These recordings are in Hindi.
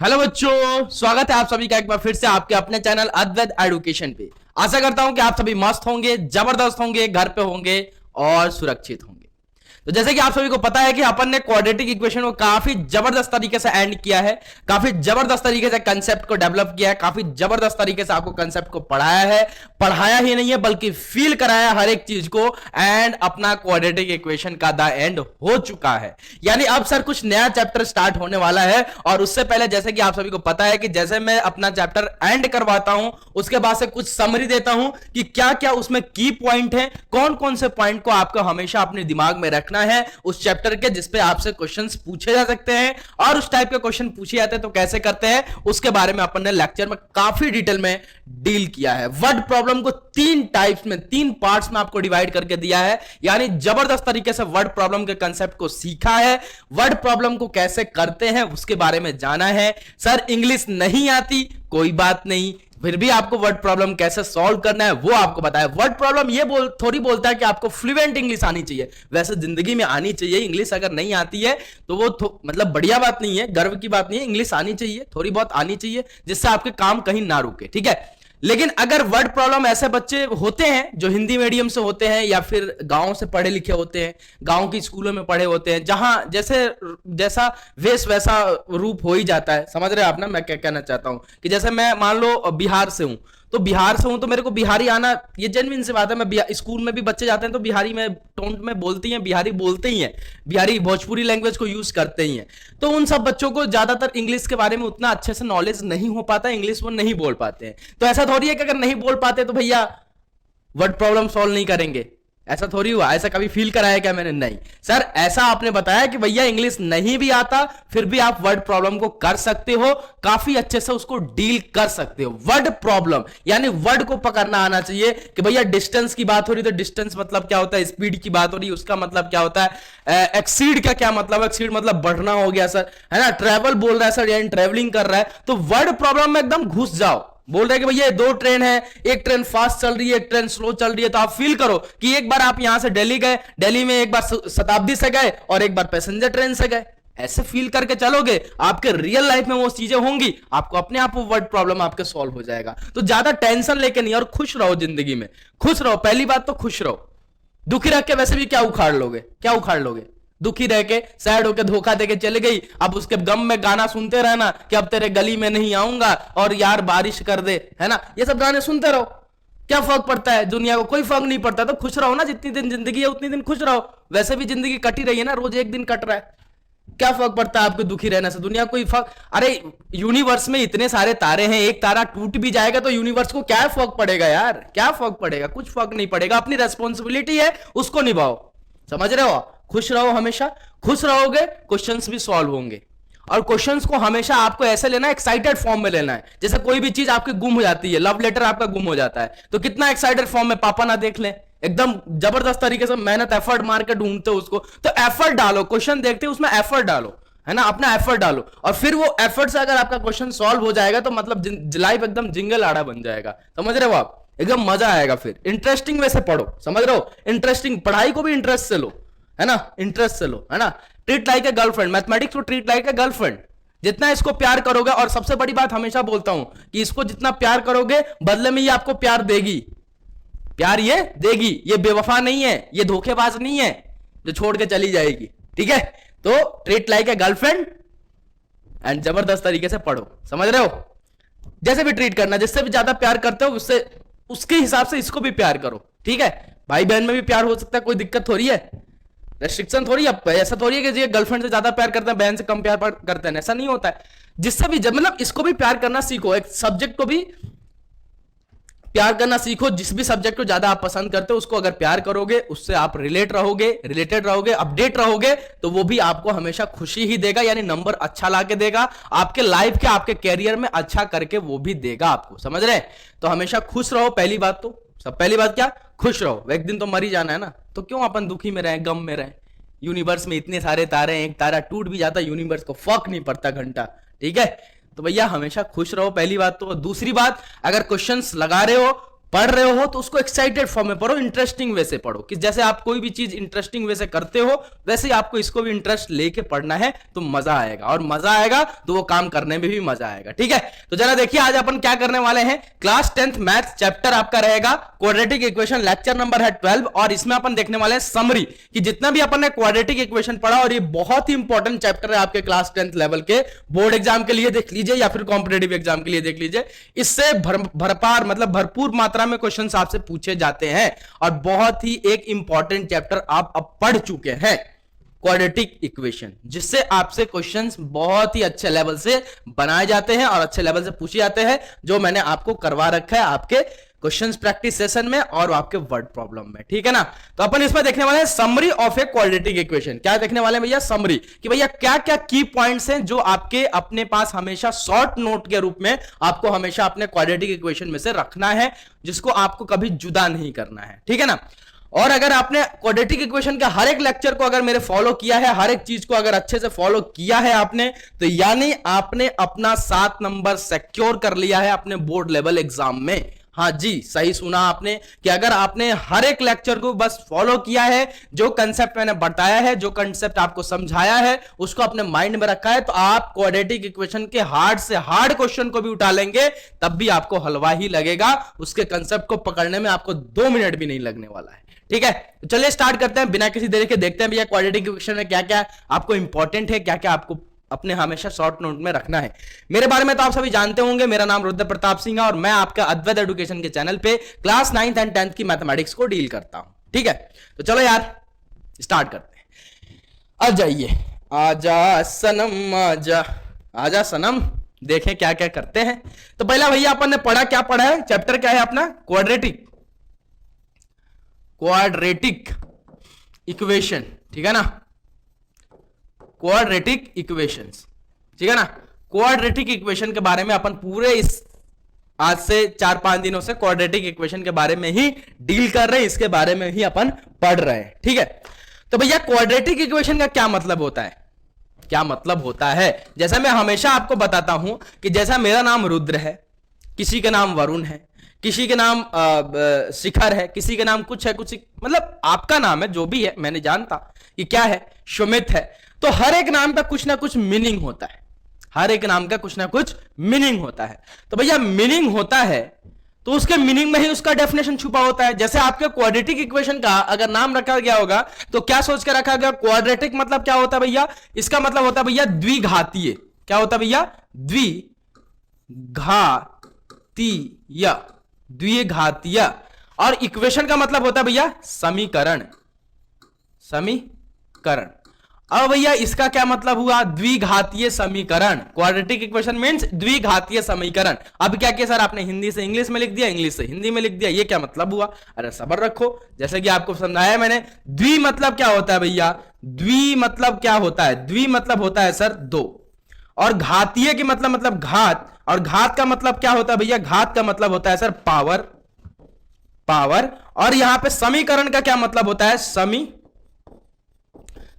हेलो बच्चों, स्वागत है आप सभी का एक बार फिर से आपके अपने चैनल अद्वैत एजुकेशन पे। आशा करता हूं कि आप सभी मस्त होंगे, जबरदस्त होंगे, घर पे होंगे और सुरक्षित होंगे। तो जैसे कि आप सभी को पता है कि अपन ने क्वाड्रेटिक इक्वेशन को काफी जबरदस्त तरीके से एंड किया है, काफी जबरदस्त तरीके से कंसेप्ट को डेवलप किया है, काफी जबरदस्त तरीके से आपको कंसेप्ट को पढ़ाया है। पढ़ाया ही नहीं है बल्कि फील कराया हर एक चीज को। एंड अपना क्वाड्रेटिक इक्वेशन का द एंड हो चुका है, यानी अब सर कुछ नया चैप्टर स्टार्ट होने वाला है। और उससे पहले जैसे कि आप सभी को पता है कि जैसे मैं अपना चैप्टर एंड करवाता हूं, उसके बाद से कुछ समरी देता हूं कि क्या क्या उसमें की पॉइंट है, कौन कौन से पॉइंट को आपको हमेशा अपने दिमाग में रखना है उस चैप्टर के, जिसपे आपसे क्वेश्चंस पूछे जा सकते हैं। और उस टाइप के क्वेश्चन पूछे जाते हैं तो कैसे करते हैं उसके बारे में अपन ने लेक्चर में काफी डिटेल में डील किया है। वर्ड प्रॉब्लम को तीन टाइप्स में, तीन पार्ट्स में आपको डिवाइड करके दिया है, यानी जबरदस्त तरीके से वर्ड प्रॉब्लम के कंसेप्ट को सीखा है। वर्ड प्रॉब्लम को कैसे करते हैं उसके बारे में जाना है। सर इंग्लिश नहीं आती, कोई बात नहीं, फिर भी आपको वर्ड प्रॉब्लम कैसे सॉल्व करना है वो आपको बताया। वर्ड प्रॉब्लम ये थोड़ी बोलता है कि आपको फ्लुएंट इंग्लिश आनी चाहिए, वैसे जिंदगी में आनी चाहिए। इंग्लिश अगर नहीं आती है तो वो मतलब बढ़िया बात नहीं है, गर्व की बात नहीं है। इंग्लिश आनी चाहिए, थोड़ी बहुत आनी चाहिए, जिससे आपके काम कहीं ना रुके, ठीक है। लेकिन अगर वर्ड प्रॉब्लम ऐसे बच्चे होते हैं जो हिंदी मीडियम से होते हैं या फिर गांव से पढ़े लिखे होते हैं, गांव की स्कूलों में पढ़े होते हैं, जहां जैसा वेश वैसा रूप हो ही जाता है। समझ रहे हैं आप ना मैं क्या कहना चाहता हूं? कि जैसे मैं मान लो बिहार से हूं, तो बिहार से हूं तो मेरे को बिहारी आना ये जेन्युइन सी बात है। मैं स्कूल में भी बच्चे जाते हैं तो बिहारी में टोन में बोलती हैं, बिहारी बोलते ही हैं, बिहारी भोजपुरी लैंग्वेज को यूज करते ही हैं। तो उन सब बच्चों को ज्यादातर इंग्लिश के बारे में उतना अच्छे से नॉलेज नहीं हो पाता, इंग्लिश वो नहीं बोल पाते हैं। तो ऐसा थोड़ी है कि अगर नहीं बोल पाते तो भैया वर्ड प्रॉब्लम सॉल्व नहीं करेंगे, ऐसा थोड़ी हुआ। ऐसा कभी फील कराया क्या मैंने? नहीं सर, ऐसा आपने बताया कि भैया इंग्लिश नहीं भी आता फिर भी आप वर्ड प्रॉब्लम को कर सकते हो, काफी अच्छे से उसको डील कर सकते हो। वर्ड प्रॉब्लम यानी वर्ड को पकड़ना आना चाहिए कि भैया डिस्टेंस की बात हो रही तो डिस्टेंस मतलब क्या होता है, स्पीड की बात हो रही है उसका मतलब क्या होता है, एक्सीड का क्या मतलब है, एक्सीड मतलब बढ़ना हो गया सर, है ना। ट्रेवल बोल रहा है सर, यानी ट्रेवलिंग कर रहा है। तो वर्ड प्रॉब्लम में एकदम घुस जाओ। बोल रहे कि भैया दो ट्रेन है, एक ट्रेन फास्ट चल रही है, एक ट्रेन स्लो चल रही है, तो आप फील करो कि एक बार आप यहां से दिल्ली गए, दिल्ली में एक बार शताब्दी से गए और एक बार पैसेंजर ट्रेन से गए। ऐसे फील करके चलोगे, आपके रियल लाइफ में वो चीजें होंगी, आपको अपने आप वो वर्ड प्रॉब्लम आपके सॉल्व हो जाएगा। तो ज्यादा टेंशन लेके नहीं, और खुश रहो जिंदगी में, खुश रहो। पहली बात तो खुश रहो। दुखी रह के वैसे भी क्या उखाड़ लोगे, क्या उखाड़ लोगे? दुखी रह के सैड होके धोखा देके चले गई, अब उसके गम में गाना सुनते रहना कि अब तेरे गली में नहीं आऊंगा और यार बारिश कर दे, है ना। ये सब गाने सुनते रहो, क्या फर्क पड़ता है? दुनिया को कोई फर्क नहीं पड़ता। तो खुश रहो ना, जितनी दिन जिंदगी है उतनी दिन खुश रहो। वैसे भी जिंदगी कटी रही है ना, रोज एक दिन कट रहा है, क्या फर्क पड़ता है आपको दुखी रहने से? दुनिया कोई फर्क, अरे यूनिवर्स में इतने सारे तारे हैं, एक तारा टूट भी जाएगा तो यूनिवर्स को क्या फर्क पड़ेगा यार, क्या फर्क पड़ेगा? कुछ फर्क नहीं पड़ेगा। अपनी रेस्पॉन्सिबिलिटी है, उसको निभाओ। समझ रहे हो? खुश रहो, हमेशा खुश रहोगे, क्वेश्चंस भी सॉल्व होंगे। और क्वेश्चंस को हमेशा आपको ऐसे लेना है, एक्साइटेड फॉर्म में लेना है। जैसे कोई भी चीज आपकी गुम हो जाती है, लव लेटर आपका गुम हो जाता है, तो कितना एक्साइटेड फॉर्म में पापा ना देख लें, एकदम जबरदस्त तरीके से मेहनत एफर्ट मार के ढूंढते हो उसको। तो एफर्ट डालो, क्वेश्चन देखते हो उसमें एफर्ट डालो, है ना, अपना एफर्ट डालो। और फिर वो एफर्ट से अगर आपका क्वेश्चन सॉल्व हो जाएगा तो मतलब लाइफ एकदम जिंगल आड़ा बन जाएगा। समझ रहे हो आप? एकदम मजा आएगा। फिर इंटरेस्टिंग वे से पढ़ो, समझ रहे हो? इंटरेस्टिंग पढ़ाई को भी इंटरेस्ट से लो, है ना, इंटरेस्ट से लो, है ना। Treat like a girlfriend, mathematics को ट्रीट लाइक ए गर्लफ्रेंड। जितना इसको प्यार करोगे, और सबसे बड़ी बात हमेशा बोलता हूं कि इसको जितना प्यार करोगे बदले में ये आपको प्यार देगी, प्यार ये देगी। ये बेवफा नहीं है, ये धोखेबाज नहीं है जो छोड़ के चली जाएगी, ठीक है। तो treat like a girlfriend and जबरदस्त तरीके से पढ़ो। समझ रहे हो? जैसे भी ट्रीट करना, जिससे भी ज्यादा प्यार करते हो उससे, उसके हिसाब से इसको भी प्यार करो, ठीक है। भाई बहन में भी प्यार हो सकता है, कोई दिक्कत थोड़ी है, रेस्ट्रिक्शन थोड़ी है। ऐसा थोड़ी है कि ये गर्लफ्रेंड से ज्यादा प्यार करते हैं, बहन से कम प्यार करते हैं, ऐसा नहीं होता है। जिससे भी मतलब इसको भी प्यार करना सीखो, एक सब्जेक्ट को भी प्यार करना सीखो। जिस भी सब्जेक्ट को ज्यादा आप पसंद करते हो उसको अगर प्यार करोगे, उससे आप रिलेटेड रहोगे, अपडेट रहोगे, तो वो भी आपको हमेशा खुशी ही देगा, यानी नंबर अच्छा ला के देगा, आपके लाइफ के, आपके कैरियर में अच्छा करके वो भी देगा आपको। समझ रहे हैं? तो हमेशा खुश रहो, पहली बात तो। सब पहली बात क्या? खुश रहो। एक दिन तो मर ही जाना है ना, तो क्यों अपन दुखी में रहे, गम में रहे? यूनिवर्स में इतने सारे तारे हैं, एक तारा टूट भी जाता यूनिवर्स को फर्क नहीं पड़ता घंटा, ठीक है। तो भैया हमेशा खुश रहो, पहली बात तो। दूसरी बात, अगर क्वेश्चंस लगा रहे हो पढ़ रहे हो तो उसको एक्साइटेड फॉर्म में पढ़ो, इंटरेस्टिंग वे से पढ़ो, कि जैसे आप कोई भी चीज इंटरेस्टिंग वे से करते हो वैसे ही आपको इसको भी इंटरेस्ट लेके पढ़ना है, तो मजा आएगा, और मजा आएगा तो वो काम करने में भी मजा आएगा। ठीक है, तो जरा देखिए आज अपन क्या करने वाले हैं। क्लास 10th मैथ चैप्टर आपका रहेगा क्वाड्रेटिक इक्वेशन, लेक्चर नंबर है 12, और इसमें अपन देखने वाले हैं समरी कि जितना भी अपन ने क्वाड्रेटिक इक्वेशन पढ़ा, और ये बहुत ही इंपॉर्टेंट चैप्टर है आपके क्लास 10th लेवल के बोर्ड एग्जाम के लिए देख लीजिए या फिर कॉम्पिटेटिव एग्जाम के लिए देख लीजिए। इससे भरपार मतलब भरपूर मात्रा में क्वेश्चंस आपसे पूछे जाते हैं, और बहुत ही एक इंपॉर्टेंट चैप्टर आप अब पढ़ चुके हैं क्वाड्रेटिक इक्वेशन, जिससे आपसे क्वेश्चंस बहुत ही अच्छे लेवल से बनाए जाते हैं और अच्छे लेवल से पूछे जाते हैं, जो मैंने आपको करवा रखा है आपके क्वेश्चंस प्रैक्टिस सेशन में और आपके वर्ड प्रॉब्लम में। ठीक है ना, तो अपन इसमें देखने वाले हैं summary of a quadratic equation. क्या देखने वाले हैं भैया? समरी, कि भैया क्या क्या की पॉइंट्स हैं जो आपके अपने पास हमेशा शॉर्ट नोट के रूप में आपको हमेशा अपने क्वाड्रेटिक इक्वेशन में से रखना है, जिसको आपको कभी जुदा नहीं करना है। ठीक है ना, और अगर आपने क्वाड्रेटिक इक्वेशन का हर एक लेक्चर को अगर मेरे फॉलो किया है, हर एक चीज को अगर अच्छे से फॉलो किया है आपने, तो यानी आपने अपना 7 नंबर सिक्योर कर लिया है अपने बोर्ड लेवल एग्जाम में। हाँ जी, सही सुना आपने, कि अगर आपने हर एक लेक्चर को बस फॉलो किया है, जो कंसेप्ट मैंने बताया है, जो कंसेप्ट आपको समझाया है, उसको अपने माइंड में रखा है, तो आप क्वाड्रेटिक इक्वेशन के हार्ड से हार्ड क्वेश्चन को भी उठा लेंगे, तब भी आपको हलवा ही लगेगा। उसके कंसेप्ट को पकड़ने में आपको 2 मिनट भी नहीं लगने वाला है। ठीक है, तो चलिए स्टार्ट करते हैं बिना किसी देरी के, देखते हैं भैया क्वाड्रेटिक इक्वेशन में क्या क्या आपको इंपॉर्टेंट है, क्या क्या आपको अपने हमेशा शॉर्ट नोट में रखना है। मेरे बारे में तो आप सभी जानते होंगे, मेरा नाम रुद्र प्रताप सिंह है और मैं आपका अद्वैत एजुकेशन के चैनल पे क्लास 9th एंड 10th की मैथमेटिक्स को डील करता हूं। ठीक है, तो चलो यार स्टार्ट करते हैं। आ जाइए, आजा सनम आजा, आजा सनम, देखें क्या क्या करते हैं। तो पहला भैया अपन ने पढ़ा, क्या पढ़ा है? चैप्टर क्या है अपना? Quadratic equation. ठीक है ना, क्वाड्रेटिक इक्वेशंस। ठीक है ना, क्वाड्रेटिक इक्वेशन के बारे में अपन पूरे इस आज से 4-5 दिनों से क्वाड्रेटिक इक्वेशन के बारे में ही डील कर रहे हैं, इसके बारे में ही अपन पढ़ रहे हैं। ठीक है, तो भैया क्वाड्रेटिक इक्वेशन का क्या मतलब होता है? क्या मतलब होता है, जैसा मैं हमेशा आपको बताता हूं कि जैसा मेरा नाम रुद्र है, किसी का नाम वरुण है, किसी के नाम शिखर है, किसी के नाम कुछ है, कुछ मतलब आपका नाम है जो भी है, मैंने जानता कि क्या है, सुमित है, तो हर एक नाम का कुछ ना कुछ मीनिंग होता है, हर एक नाम का कुछ ना कुछ मीनिंग होता है। तो भैया मीनिंग होता है तो उसके मीनिंग में ही उसका डेफिनेशन छुपा होता है। जैसे आपके क्वाड्रेटिक इक्वेशन का अगर नाम रखा गया होगा तो क्या सोच के रखा गया? क्वाड्रेटिक मतलब क्या होता है भैया? इसका मतलब होता है भैया द्विघातीय। क्या होता है भैया? द्विघातीय, द्विघातीय। और इक्वेशन का मतलब होता है भैया समीकरण, समीकरण। अब भैया इसका क्या मतलब हुआ? द्विघातीय समीकरण। क्वाड्रेटिक इक्वेशन मींस द्विघातीय समीकरण। अब क्या किया सर आपने? हिंदी से इंग्लिश में लिख दिया, इंग्लिश से हिंदी में लिख दिया, ये क्या मतलब हुआ? अरे सब्र रखो, जैसे कि आपको समझाया मैंने। द्वि मतलब क्या होता है भैया? द्वि मतलब क्या होता है? द्वि मतलब होता है सर 2, और घातीय की मतलब घात, और घात का मतलब क्या होता है भैया? घात का मतलब होता है सर पावर, पावर। और यहां पे समीकरण का क्या मतलब होता है?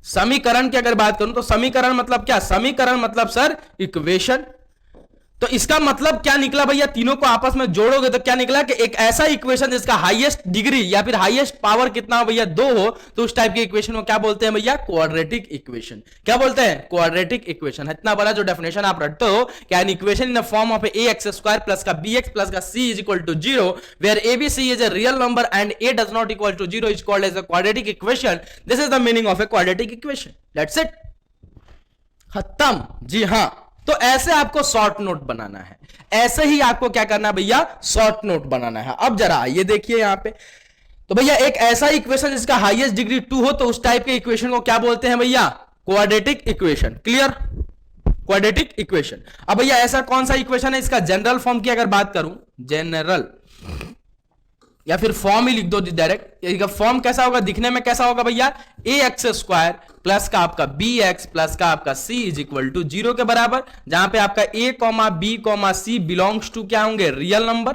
समीकरण की अगर बात करूं तो समीकरण मतलब क्या? समीकरण मतलब सर इक्वेशन। तो इसका मतलब क्या निकला भैया? तीनों को आपस में जोड़ोगे तो क्या निकला कि एक ऐसा इक्वेशन जिसका हाईएस्ट डिग्री या फिर हाईएस्ट पावर कितना हो भैया? 2 हो, तो उस टाइप की इक्वेशन को क्या बोलते हैं भैया? Quadratic equation. क्या बोलते हैं? Quadratic equation. इतना बड़ा जो डेफिनेशन आप रखते हो, क्या an equation in the form of ax² plus का bx प्लस का c is equal to 0 where abc is a real number and a does not equal to 0 is called as a quadratic equation. This is the meaning of a quadratic equation. That's it, खत्म। जी हां, तो ऐसे आपको शॉर्ट नोट बनाना है, ऐसे ही आपको क्या करना है भैया? शॉर्ट नोट बनाना है। अब जरा आइए देखिए यहां पे, तो भैया एक ऐसा इक्वेशन जिसका हाईएस्ट डिग्री 2 हो, तो उस टाइप के इक्वेशन को क्या बोलते हैं भैया? Quadratic equation. Clear? Quadratic equation. अब भैया ऐसा कौन सा इक्वेशन है? इसका जनरल फॉर्म की अगर बात करूं, जनरल या फिर फॉर्म ही लिख दो डायरेक्ट। इसका फॉर्म कैसा होगा, दिखने में कैसा होगा भैया? ax² प्लस का आपका bx प्लस का आपका c इज इक्वल टू 0 के बराबर, जहां पे आपका a, b, c belongs to क्या होंगे? रियल नंबर,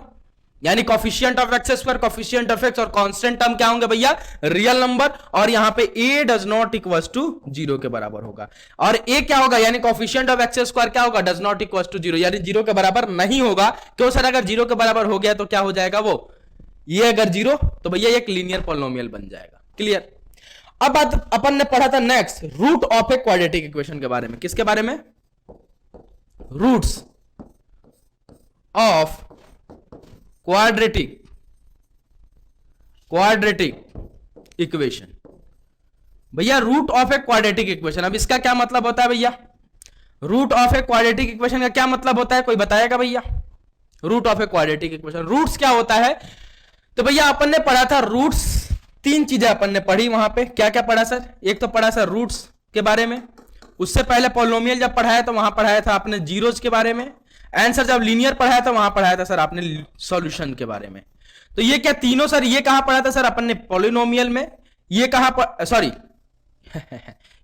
यानी coefficient of x², coefficient of x और कांस्टेंट टर्म क्या होंगे भैया? Real number. और यहां पे a does not equal to 0 के बराबर होगा, और a क्या होगा? यानी कॉफिशिएंट ऑफ x² क्या होगा? डज नॉट इक्वल टू 0, यानी 0 के बराबर नहीं होगा। क्यों सर? अगर 0 के बराबर हो गया तो क्या हो जाएगा? वो ये अगर जीरो तो भैया एक लीनियर पॉलिनोमियल बन जाएगा। क्लियर। अब बात अपन ने पढ़ा था next root of a quadratic equation के बारे में। किसके बारे में? Roots of quadratic equation. भैया root of a quadratic equation, अब इसका क्या मतलब होता है भैया? Root of a quadratic equation का क्या मतलब होता है, कोई बताएगा भैया? Root of a quadratic equation, roots क्या होता है? तो भैया अपन ने पढ़ा था रूट्स, तीन चीजें अपन ने पढ़ी वहां पे। क्या क्या पढ़ा सर? एक तो पढ़ा सर रूट्स के बारे में, उससे पहले पॉलिनोमियल जब पढ़ाया तो वहां पढ़ाया था आपने जीरोज के बारे में, आंसर जब लीनियर पढ़ाया था वहां पढ़ाया था सर आपने सॉल्यूशन के बारे में। तो ये क्या तीनों सर, ये कहां पढ़ा था सर अपन ने? पॉलिनोमियल में। ये कहां पर, सॉरी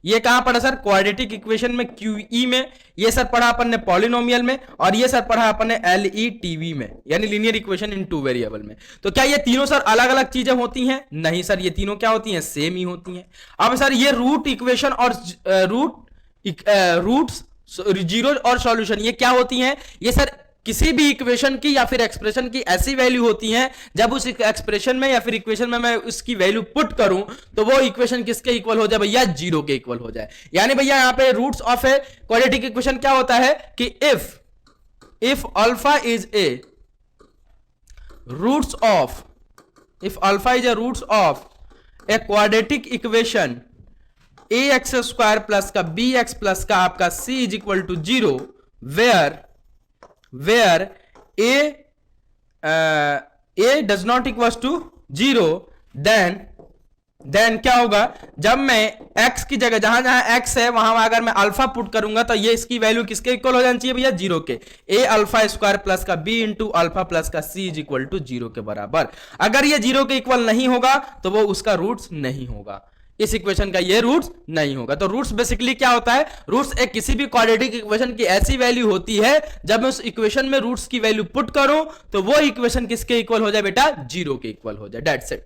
ये कहां पढ़ा सर? क्वाड्रेटिक इक्वेशन में, क्यूई में। ये सर पढ़ा अपन ने पॉलिनोमियल में, और ये सर पढ़ा अपन ने एलईटीवी में, यानी linear equation in two variable में। तो क्या ये तीनों सर अलग अलग चीजें होती हैं? नहीं सर, ये तीनों क्या होती हैं? सेम ही होती हैं। अब सर ये रूट इक्वेशन और रूट्स, जीरो और सॉल्यूशन, ये क्या होती हैं? ये सर किसी भी इक्वेशन की या फिर एक्सप्रेशन की ऐसी वैल्यू होती है जब उस एक्सप्रेशन में या फिर इक्वेशन में मैं उसकी वैल्यू पुट करूं तो वो इक्वेशन किसके इक्वल हो जाए भैया? जीरो के इक्वल हो जाए। यानी भैया यहां पे roots of a quadratic equation क्या होता है कि if alpha is a roots of, if alpha is a roots of a quadratic equation a x square plus का बी एक्स प्लस का आपका c is equal to zero, where a does not equals to 0, then क्या होगा? जब मैं x की जगह, जहां जहां x है वहां अगर मैं अल्फा पुट करूंगा तो ये इसकी वैल्यू किसके इक्वल हो जानी चाहिए भैया? जीरो के। a अल्फा स्क्वायर प्लस का b इंटू अल्फा प्लस का c is equal to zero के बराबर। अगर ये जीरो के इक्वल नहीं होगा तो वो उसका रूट्स नहीं होगा, इस इक्वेशन का ये रूट्स नहीं होगा। तो रूट्स बेसिकली क्या होता है? रूट्स एक किसी भी क्वाड्रेटिक इक्वेशन की ऐसी वैल्यू होती है जब मैं उस इक्वेशन में रूट्स की वैल्यू पुट करूं तो वो इक्वेशन किसके इक्वल हो जाए बेटा? जीरो के इक्वल हो जाए। That's it.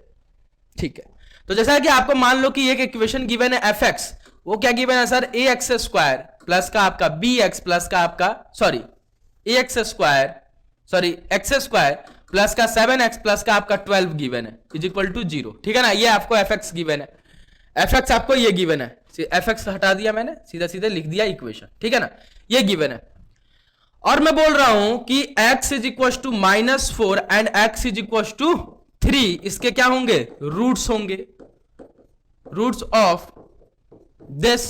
ठीक है। तो जैसा कि आपको मान लो कि एक इक्वेशन गिवन है एफ एक्स, वो क्या गिवन है sir? A x square plus का आपका बी एक्स प्लस का आपका, sorry a x square, sorry x square plus का 7x प्लस का आपका 12 गिवन है इज इक्वल टू जीरो। ठीक है ना? ये आपको एफ एक्स गिवन है, एफ एक्स आपको ये गिवन है, एफ एक्स हटा दिया मैंने, सीधा सीधा लिख दिया इक्वेशन। ठीक है ना? ये गिवन है और मैं बोल रहा हूं कि x is equal to -4 and x is equal to 3, इसके क्या होंगे? रूट्स होंगे, roots of this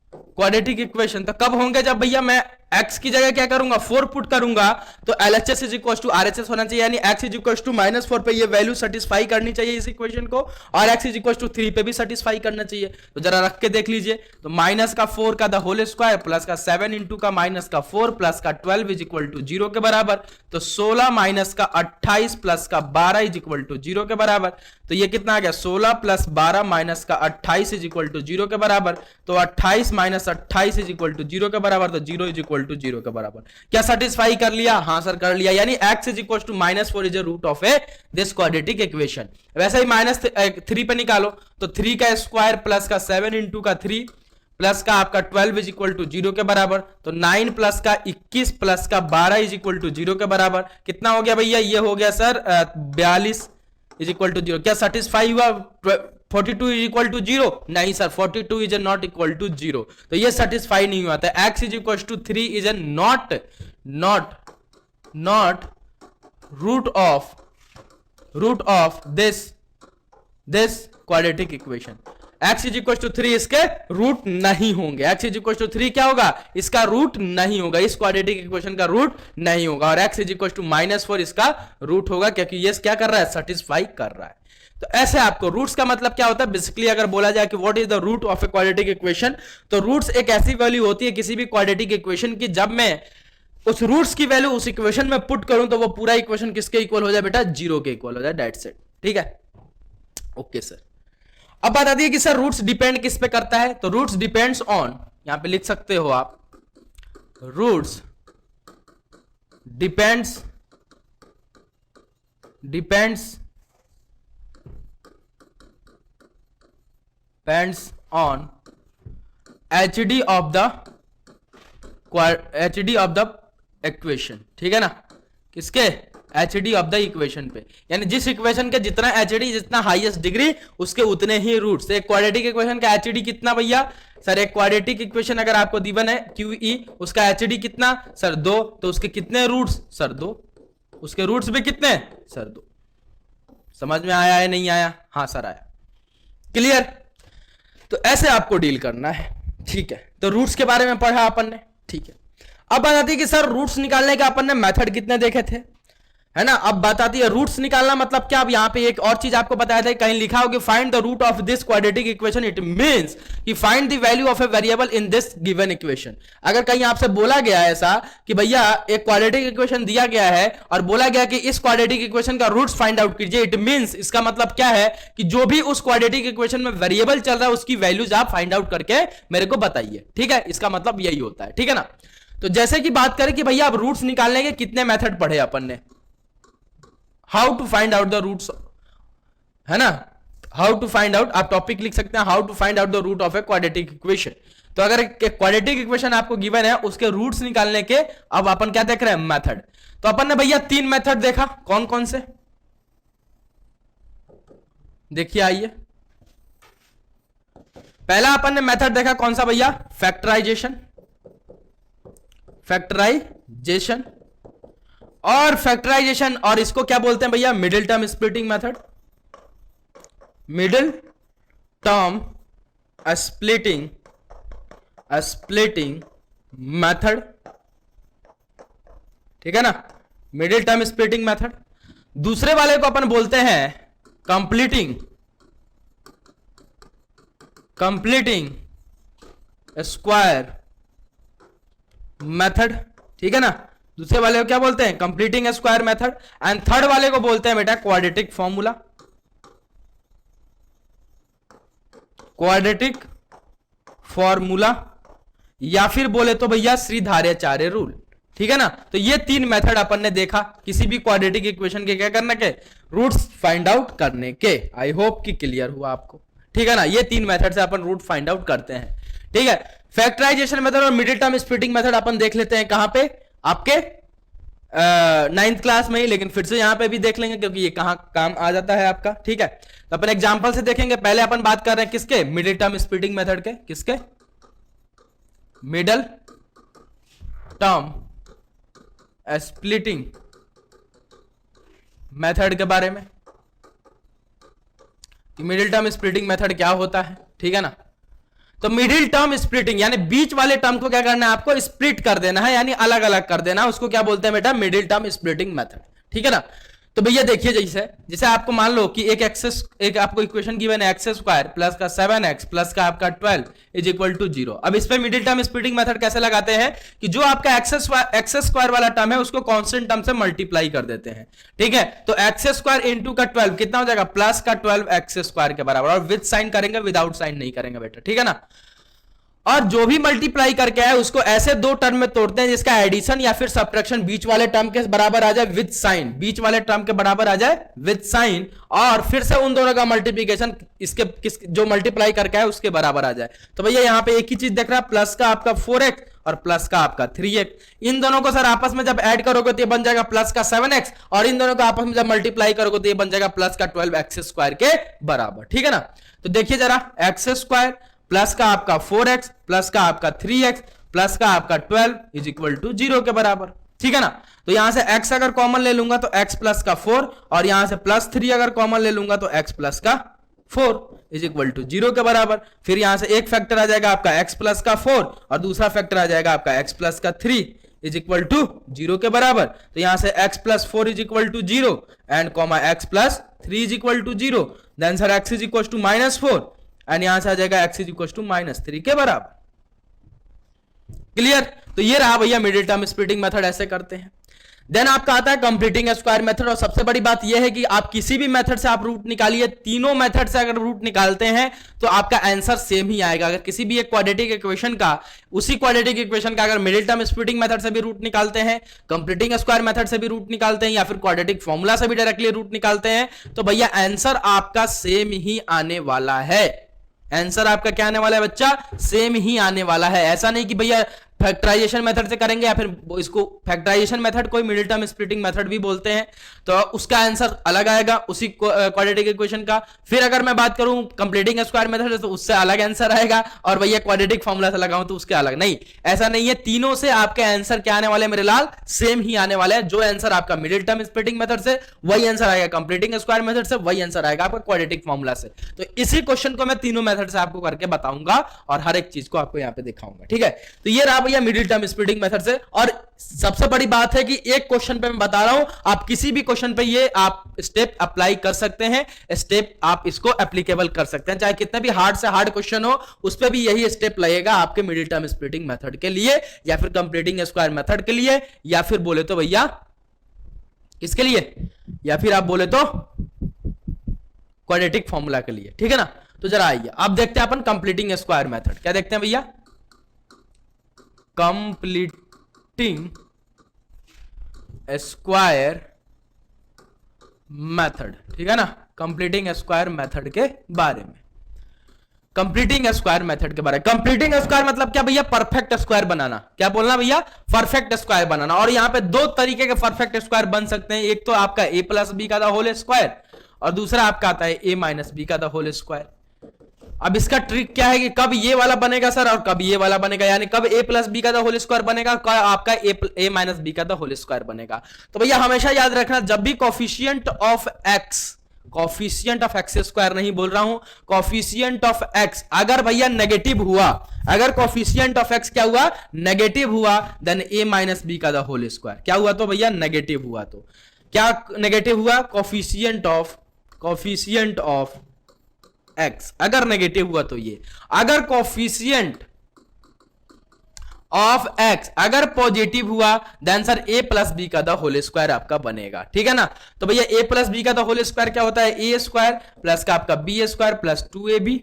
quadratic equation. तो कब होंगे? जब भैया मैं x की जगह क्या करूंगा? 4 पुट करूंगा तो LHS is equal to RHS होना चाहिए, यानी x इज इक्वल टू -4 पे ये वैल्यू सेटिस्फाई करनी चाहिए इस इक्वेशन को, और x इज इक्वल टू 3 पे भी सेटिस्फाई करना चाहिए। तो जरा रख के देख लीजिए, तो माइनस का 4 का द होल स्क्वायर प्लस का 7 इंटू का माइनस का 4 प्लस का 12 इज इक्वल टू 0 के बराबर। तो 16 माइनस का 28 प्लस का 12 इज इक्वल टू 0 के बराबर। तो ये कितना आ गया? 16 प्लस 12 माइनस का 28 इज इक्वल टू 0 के बराबर। तो 28 माइनस 28 इज इक्वल टू 0 के बराबर, तो 0 इज इक्वल टू 0 के बराबर। क्या सेटिस्फाई कर लिया? हाँ सर कर लिया, यानी x is equal to -4 is a root of a this quadratic equation. वैसे ही -3 पे निकालो तो 3 का स्क्वायर प्लस का 7 इंटू का 3 प्लस का आपका 12 इज इक्वल टू 0 के बराबर। तो 9 प्लस का 21 प्लस का 12 इज इक्वल टू 0 के बराबर। कितना हो गया भैया? ये हो गया सर 42 इज इक्वल टू 0। क्या सेटिस्फाई हुआ? 42 इज इक्वल टू 0? नहीं sir, 42 is not equal to 0, तो ये सेटिस्फाई नहीं हुआ था। x is equal to 3 is a not root of this quadratic equation. x is equal to 3 इसके रूट नहीं होंगे। x इज इक्वल टू 3 क्या होगा? इसका रूट नहीं होगा, इस क्वाड्रेटिक इक्वेशन का रूट नहीं होगा। और x इज इक्वल टू -4 इसका रूट होगा, क्योंकि ये क्या कर रहा है? सेटिस्फाई कर रहा है। तो ऐसे आपको रूट्स का मतलब क्या होता है? बेसिकली अगर बोला जाए कि what is the root of a quadratic equation, तो रूट्स एक ऐसी वैल्यू होती है किसी भी क्वाड्रेटिक इक्वेशन की, जब मैं उस रूट्स की वैल्यू उस इक्वेशन में पुट करूं तो वो पूरा इक्वेशन किसके इक्वल हो जाए बेटा? 0 के इक्वल हो जाए। That's it. ठीक है, ओके सर। अब बात आती है कि सर रूट्स डिपेंड किस पे करता है? तो रूट्स डिपेंड्स ऑन, यहां पे लिख सकते हो आप, roots depends on HD of the equation। ठीक है ना? किसके? एचडी ऑफ द इक्वेशन पे, यानी जिस इक्वेशन के जितना एचडी, जितना हाईएस्ट डिग्री, उसके उतने ही रूट्स। एक क्वाड्रेटिक इक्वेशन का एचडी कितना भैया? सर एक क्वाड्रेटिक इक्वेशन अगर आपको दीवन है क्यूई, उसका एचडी कितना सर 2, तो उसके कितने रूट्स सर 2, उसके रूट्स भी कितने सर 2। समझ में आया है नहीं आया? हाँ सर आया। क्लियर? तो ऐसे आपको डील करना है, ठीक है। तो रूट्स के बारे में पढ़ा अपन ने, ठीक है। अब बात आती है कि सर रूट्स निकालने के अपन ने मेथड कितने देखे थे, है ना। अब बात आती है रूट्स निकालना मतलब क्या। अब यहां पे एक और चीज आपको बताया था, कहीं लिखा हो कि find the root of this quadratic equation, it means कि find the value of a variable in this given equation. अगर कहीं आपसे बोला गया है ऐसा कि भैया एक क्वाड्रेटिक इक्वेशन दिया गया है और बोला गया कि इस क्वाड्रेटिक इक्वेशन का रूट्स फाइंड आउट कीजिए, इट मींस इसका मतलब क्या है कि जो भी उस क्वाड्रेटिक इक्वेशन में वेरिएबल चल रहा है उसकी वैल्यूज आप फाइंड आउट करके मेरे को बताइए, ठीक है। इसका मतलब यही होता है, ठीक है ना। तो जैसे कि बात करें कि भैया अब रूट्स निकालने के कितने मेथड पढ़े अपन ने, how to find out the roots, है ना। हाउ टू फाइंड आउट, आप टॉपिक लिख सकते हैं how to find out the root of a quadratic equation. तो अगर एक क्वाड्रेटिक इक्वेशन आपको गिवन है, उसके रूट्स निकालने के अब अपन क्या देख रहे हैं, मेथड। तो अपन ने भैया 3 मेथड देखा, कौन कौन से देखिए आइए। पहला अपन ने मेथड देखा कौन सा भैया, फैक्टराइजेशन। फैक्टराइजेशन और फैक्टराइजेशन, और इसको क्या बोलते हैं भैया, middle term splitting method. Middle term splitting method, ठीक है ना, मिडिल टर्म स्प्लिटिंग मेथड। दूसरे वाले को अपन बोलते हैं कंप्लीटिंग स्क्वायर मेथड, ठीक है ना। दूसरे वाले को क्या बोलते हैं, completing square method. And third वाले को बोलते हैं बेटा क्वाड्रेटिक फॉर्मूला, क्वाड्रेटिक फॉर्मूला, या फिर बोले तो भैया श्रीधार्याचार्य रूल, ठीक है ना। तो ये 3 मेथड अपन ने देखा किसी भी क्वाड्रेटिक इक्वेशन के क्या करने के, रूट्स फाइंड आउट करने के। आई होप कि क्लियर हुआ आपको, ठीक है ना। ये 3 मेथड से अपन रूट फाइंड आउट करते हैं, ठीक है। फैक्टराइजेशन मेथड और मिडिल टर्म स्प्लिटिंग मेथड अपन देख लेते हैं कहां पे, आपके 9th क्लास में ही, लेकिन फिर से यहां पे भी देख लेंगे क्योंकि ये कहां काम आ जाता है आपका, ठीक है। तो अपन एग्जांपल से देखेंगे। पहले अपन बात कर रहे हैं किसके, मिडिल टर्म स्प्लिटिंग मेथड के, किसके, मिडल टर्म स्प्लिटिंग मेथड के बारे में। मिडिल टर्म स्प्लिटिंग मेथड क्या होता है, ठीक है ना। तो मिडिल टर्म स्प्लिटिंग यानी बीच वाले टर्म को क्या करना है, आपको स्प्लिट कर देना है, यानी अलग अलग कर देना है, उसको क्या बोलते हैं बेटा, मिडिल टर्म स्प्लिटिंग मेथड, ठीक है ना। तो भैया देखिए, जैसे आपको मान लो कि एक आपको इक्वेशन गिवन है एक्स स्क्वायर प्लस का 7x प्लस का आपका 12 इज इक्वल टू 0। अब इस पे मिडिल टर्म स्प्लिटिंग मेथड कैसे लगाते हैं कि जो आपका एक्स स्क्वायर वाला टर्म है उसको कांस्टेंट टर्म से मल्टीप्लाई कर देते हैं, ठीक है। तो एक्स स्क्वायर इंटू का 12 कितना हो जाएगा, प्लस का 12 एक्स स्क्वायर के बराबर, और विद साइन करेंगे, विदाउट साइन नहीं करेंगे बेटा, ठीक है ना। और जो भी मल्टीप्लाई करके है उसको ऐसे 2 टर्म में तोड़ते हैं जिसका एडिशन या फिर सब्ट्रैक्शन बीच वाले टर्म के बराबर आ जाए विद साइन, बीच वाले टर्म के बराबर आ जाए विद साइन, और फिर से उन दोनों का मल्टीप्लिकेशन जो मल्टीप्लाई करके है उसके बराबर आ जाए। तो भैया यहां पे एक ही चीज देख रहा है, प्लस का आपका 4x और प्लस का आपका 3x। इन दोनों को सर आपस में जब ऐड करोगे तो ये बन जाएगा प्लस का 7x, और इन दोनों को आपस में जब मल्टीप्लाई करोगे तो ये बन जाएगा प्लस का 12x स्क्वायर के बराबर, ठीक है ना। तो देखिए जरा, एक्स स्क्वायर प्लस का आपका 4x प्लस का आपका 3x प्लस का आपका 12 इज इक्वल टू 0 के बराबर, ठीक है ना। तो यहां से x अगर कॉमन ले लूंगा तो x प्लस का 4, और यहां से प्लस 3 अगर कॉमन ले लूंगा तो x प्लस का 4 इज इक्वल टू 0 के बराबर। फिर यहां से एक फैक्टर आ जाएगा आपका x प्लस का 4 और दूसरा फैक्टर आ जाएगा आपका x प्लस का 3 इज इक्वल टू 0 के बराबर। तो यहां से x plus 4 is equal to 0 and comma x plus 3 is equal to 0, then sir x is equal to -4 and यहां से आ जाएगा x इज इक्वल टू -3 के बराबर। क्लियर? तो ये रहा भैया मिडिल टर्म स्प्लिटिंग मेथड, ऐसे करते हैं। देन आपका आता है कंप्लीटिंग स्क्वायर मेथड, और सबसे बड़ी बात यह है कि आप किसी भी मेथड से आप रूट निकालिए, तीनों मेथड से अगर रूट निकालते हैं तो आपका आंसर सेम ही आएगा। अगर किसी भी एक क्वाड्रेटिक इक्वेशन का, उसी क्वाड्रेटिक इक्वेशन का अगर मिडिल टर्म स्प्लिटिंग मेथड से भी रूट निकालते हैं, कंप्लीटिंग स्क्वायर मेथड से भी रूट निकालते हैं, या फिर क्वाड्रेटिक फॉर्मूला से भी डायरेक्टली रूट निकालते हैं, तो भैया आंसर आपका सेम ही आने वाला है। आंसर आपका क्या आने वाला है बच्चा, सेम ही आने वाला है। ऐसा नहीं कि भैया फैक्टराइजेशन मेथड से करेंगे या फिर इसको फैक्टराइजेशन मेथड कोई मिडिल टर्म स्प्लिटिंग मेथड भी बोलते हैं, तो उसका आंसर अलग आएगा उसी क्वाड्रेटिक इक्वेशन का। फिर अगर मैं बात करूं कंप्लीटिंग स्क्वायर मेथड तो उससे अलग आंसर आएगा, और भैया क्वाड्रेटिक फॉर्मूला से लगाऊं तो उसके अलग। नहीं, ऐसा नहीं है, तीनों से आपके आंसर क्या आने वाले मेरे लाल, सेम ही आने वाले हैं। जो आंसर आपका मिडिल टर्म स्प्लिटिंग मेथड से वही आंसर आएगा, कंप्लीटिंग स्क्वायर मेथड से वही आंसर आएगा आपका क्वाड्रेटिक फॉर्मूला से। तो इसी क्वेश्चन को मैं तीनों मेथड से आपको करके बताऊंगा और हर एक चीज को आपको यहाँ पे दिखाऊंगा, ठीक है। तो ये रहा भैया मिडिल टर्म स्प्लिटिंग मेथड से। और सबसे बड़ी बात है कि एक क्वेश्चन पे मैं बता रहा हूं, आप किसी भी क्वेश्चन पे ये आप स्टेप अप्लाई कर सकते हैं, स्टेप आप इसको एप्लीकेबल कर सकते हैं, चाहे कितना भी हार्ड से हार्ड क्वेश्चन हो उस पे भी यही स्टेप लगेगा आपके मिडिल टर्म स्प्लिटिंग मेथड के लिए, या फिर कंप्लीटिंग स्क्वायर मेथड के लिए, या फिर बोले तो भैया किसके लिए, या फिर आप बोले तो क्वाड्रेटिक फॉर्मूला के लिए, ठीक है ना। तो जरा आइए अब देखते हैं अपन कंप्लीटिंग स्क्वायर मेथड। क्या देखते हैं भैया, कंप्लीटिंग स्क्वायर मेथड, ठीक है ना। कंप्लीटिंग स्क्वायर मेथड के बारे में, कंप्लीटिंग स्क्वायर मेथड के बारे में। कंप्लीटिंग स्क्वायर मतलब क्या भैया, परफेक्ट स्क्वायर बनाना। क्या बोलना भैया, परफेक्ट स्क्वायर बनाना। और यहां पे दो तरीके के परफेक्ट स्क्वायर बन सकते हैं, एक तो आपका a प्लस बी का द होल स्क्वायर, और दूसरा आपका आता है a माइनस बी का द होल स्क्वायर। अब इसका ट्रिक क्या है कि कब ये वाला बनेगा सर और कब ये वाला बनेगा, यानी कब a प्लस बी का द होल स्क्वायर बनेगा, कब आपका a माइनस बी का द होल स्क्वायर बनेगा। तो भैया हमेशा याद रखना, जब भी कॉफिशिएंट ऑफ एक्स स्क्वायर नहीं बोल रहा हूं, कॉफिशिएंट ऑफ एक्स अगर भैया नेगेटिव हुआ, अगर कॉफिशिएंट ऑफ एक्स क्या हुआ, नेगेटिव हुआ, देन a माइनस बी का द होल स्क्वायर क्या हुआ, तो भैया नेगेटिव हुआ। तो क्या नेगेटिव हुआ, कॉफिशिएंट ऑफ एक्स अगर नेगेटिव हुआ तो ये, अगर कॉफिशिएंट ऑफ एक्स अगर पॉजिटिव हुआ then sir a plus b का द होल स्क्वायर आपका बनेगा, ठीक है ना। तो भैया a प्लस बी का द होल स्क्वायर क्या होता है, a स्क्वायर प्लस का आपका b स्क्वायर प्लस 2ab,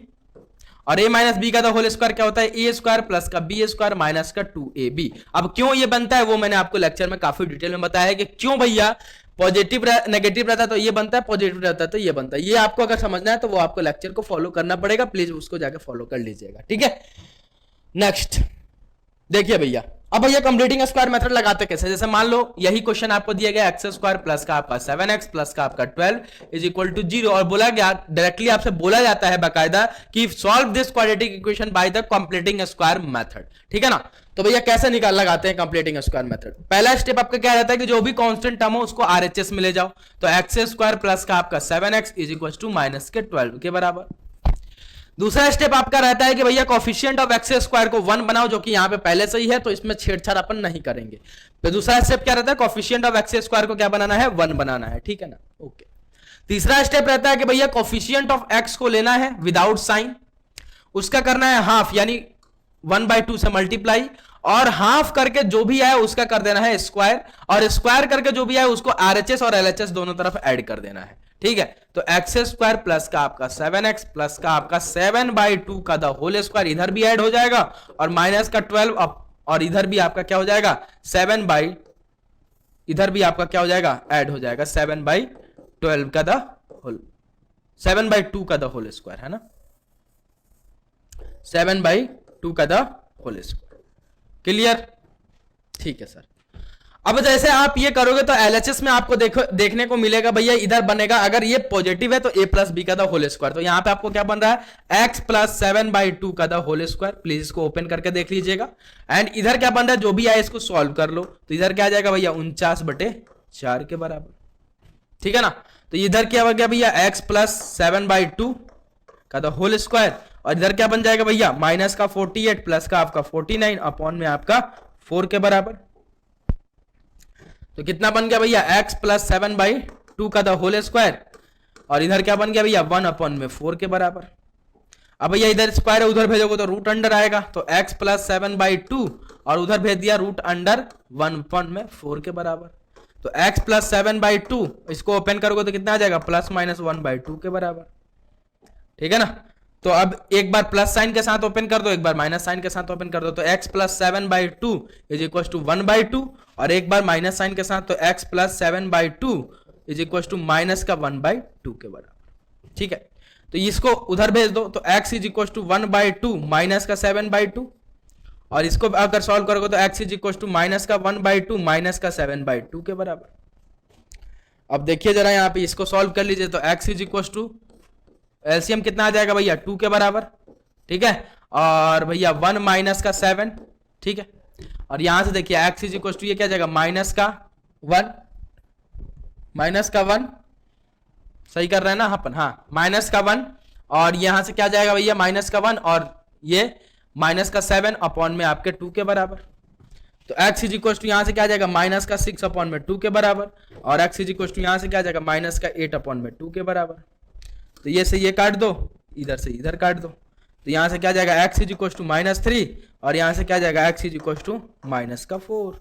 और a माइनस बी का द होल स्क्वायर क्या होता है, a स्क्वायर प्लस का b स्क्वायर माइनस का 2ab। अब क्यों ये बनता है वो मैंने आपको लेक्चर में काफी डिटेल में बताया है कि क्यों भैया पॉजिटिव नेगेटिव रहता है तो ये बनता है, पॉजिटिव रहता है तो ये बनता है। ये आपको अगर समझना है तो वो आपको लेक्चर को फॉलो करना पड़ेगा, प्लीज उसको जाकर फॉलो कर लीजिएगा, ठीक है। नेक्स्ट देखिए भैया, अब भैया कंप्लीटिंग स्क्वायर मेथड लगाते कैसे, जैसे मान लो यही क्वेश्चन आपको दिया गया एक्स स्क्वायर प्लस का आपका 7x प्लस का आपका 12 इज इक्वल टू 0, और बोला गया डायरेक्टली आपसे बोला जाता है बाकायदा कि solve this quadratic equation by the completing square method, ठीक है ना। तो भैया कैसे लगाते हैं कंप्लीटिंग स्क्वायर मेथड। पहला स्टेप आपका क्या रहता है कि जो भी कांस्टेंट टर्म हो उसको आरएचएस में ले जाओ, तो एक्स स्क्वायर प्लस का आपका 7x is equal to minus के 12 के बराबर। दूसरा स्टेप आपका रहता है कि भैया कोफिशिएंट ऑफ एक्स स्क्वायर को 1 बनाओ, जो कि यहां पे पहले से ही है तो इसमें छेड़छाड़ अपन नहीं करेंगे। तो दूसरा स्टेप क्या रहता है, कोफिशिएंट ऑफ एक्स स्क्वायर को क्या बनाना है, 1 बनाना है, ठीक है ना, ओके। तीसरा स्टेप रहता है कि भैया कोफिशिएंट ऑफ एक्स को लेना है विदाउट साइन, उसका करना है हाफ, यानी 1/2 से मल्टीप्लाई, और हाफ करके जो भी आए उसका कर देना है स्क्वायर, और स्क्वायर करके जो भी आए उसको आरएचएस और एलएचएस दोनों तरफ ऐड कर देना है, ठीक है। तो एक्स स्क्वायर प्लस का आपका 7x प्लस का आपका 7/2 का द होल स्क्वायर इधर भी ऐड हो जाएगा, और माइनस का 12 और इधर भी आपका क्या हो जाएगा 7 इधर भी आपका क्या हो जाएगा ऐड हो जाएगा 7/12 का द होल 7/2 का द होल स्क्वायर है ना, 7/2 का द होल स्क्वायर। क्लियर, ठीक है सर। अब जैसे आप ये करोगे तो एलएचएस में आपको देखने को मिलेगा भैया इधर बनेगा, अगर ये पॉजिटिव है तो a प्लस बी का द होल स्क्वायर, तो यहां पे आपको क्या बन रहा है x प्लस 7/2 का द होल स्क्वायर, प्लीज इसको ओपन करके देख लीजिएगा। एंड इधर क्या बन रहा है, जो भी आए इसको सॉल्व कर लो, तो इधर क्या आ जाएगा भैया 49/4 के बराबर, ठीक है ना। तो इधर क्या हो गया भैया x प्लस 7/2 का द होल स्क्वायर, और इधर क्या बन जाएगा भैया माइनस का 48 प्लस का आपका 49 अपॉन में आपका 4 के बराबर। तो कितना बन गया भैया x प्लस 7/2 का द होल स्क्वायर, और इधर क्या बन गया भैया 1/4 के बराबर। अब भैया इधर स्क्वायर है उधर भेजोगे तो रूट अंडर आएगा, तो x प्लस 7/2 और उधर भेज दिया रूट अंडर 1/4 के बराबर। तो x प्लस 7/2 इसको ओपन करोगे तो कितना आ जाएगा प्लस माइनस 1/2 के बराबर, ठीक है ना। तो अब एक बार प्लस साइन के साथ ओपन कर दो, एक बार माइनस साइन के साथ ओपन कर दो, तो x plus 7/2 is equal to 1/2, और एक बार माइनस साइन के साथ तो x plus 7/2 is equal to minus का 1/2 के बराबर, ठीक है। तो इसको उधर भेज दो, तो x is equal to 1/2 minus का 7/2, और इसको अगर सॉल्व करोगे तो x is equal to minus का 1/2 माइनस का 7/2 के बराबर। अब देखिए जरा यहाँ पे इसको सॉल्व कर लीजिए तो x is equal to LCM कितना आ जाएगा भैया 2 के बराबर, ठीक है, और भैया 1 माइनस का 7, ठीक है, और यहां से देखिए x इज इक्वल टू ये क्या जाएगा माइनस का 1 सही कर रहे हैं ना अपन, हाँ माइनस का 1, और यहां से क्या जाएगा भैया माइनस का 1 और ये माइनस का 7 अपॉन में आपके 2 के बराबर। तो x इज इक्वल टू यहां से क्या जाएगा माइनस का 6 अपॉन में 2 के बराबर, और x इज इक्वल टू यहां से क्या जाएगा माइनस का 8 अपॉन में 2 के बराबर। तो ये से ये काट दो, इधर से इधर काट दो, तो यहां से क्या जाएगा x इज इक्वल टू -3 और यहां से क्या जाएगा x is equal to -4।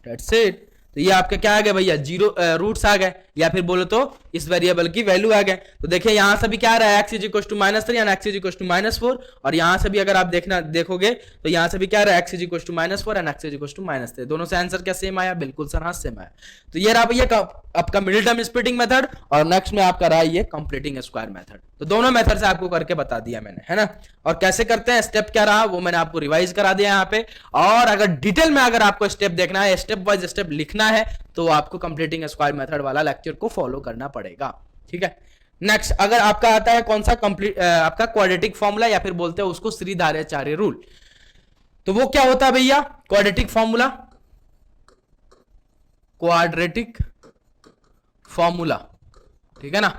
That's it. तो ये आपके क्या आ गए भैया जीरो रूट्स आ गए, या फिर बोलो तो इस वेरिएबल की वैल्यू आ गए। तो देखिए यहां से भी क्या आ रहा है x is equal to -3 and x is equal to -4, और यहां से भी अगर आप देखोगे तो यहां से भी क्या आ रहा है x is equal to -4 and x is equal to -3। दोनों से आंसर क्या सेम आया? बिल्कुल सर हाँ सेम आया। तो ये रहा भैया आपका मिडिल टर्म स्प्लिटिंग मेथड, और नेक्स्ट में आपका रहा ये कंप्लीटिंग स्क्वायर मेथड। तो दोनों मेथड से आपको करके बता दिया मैंने, है ना, और कैसे करते हैं स्टेप क्या रहा वो मैंने आपको रिवाइज करा दिया यहाँ पे। और अगर डिटेल में अगर आपको स्टेप देखना है, स्टेप बाय स्टेप लिखना है, तो आपको कंप्लीटिंग स्क्वायर मेथड वाला लेक्चर को फॉलो करना पड़ेगा, ठीक है। नेक्स्ट अगर आपका आता है कौन सा आपका क्वाड्रेटिक फॉर्मूला, या फिर बोलते हैं उसको श्रीधाराचार्य रूल, तो वो क्या होता है भैया क्वाड्रेटिक फॉर्मूला, क्वाड्रेटिक फॉर्मूला, ठीक है ना।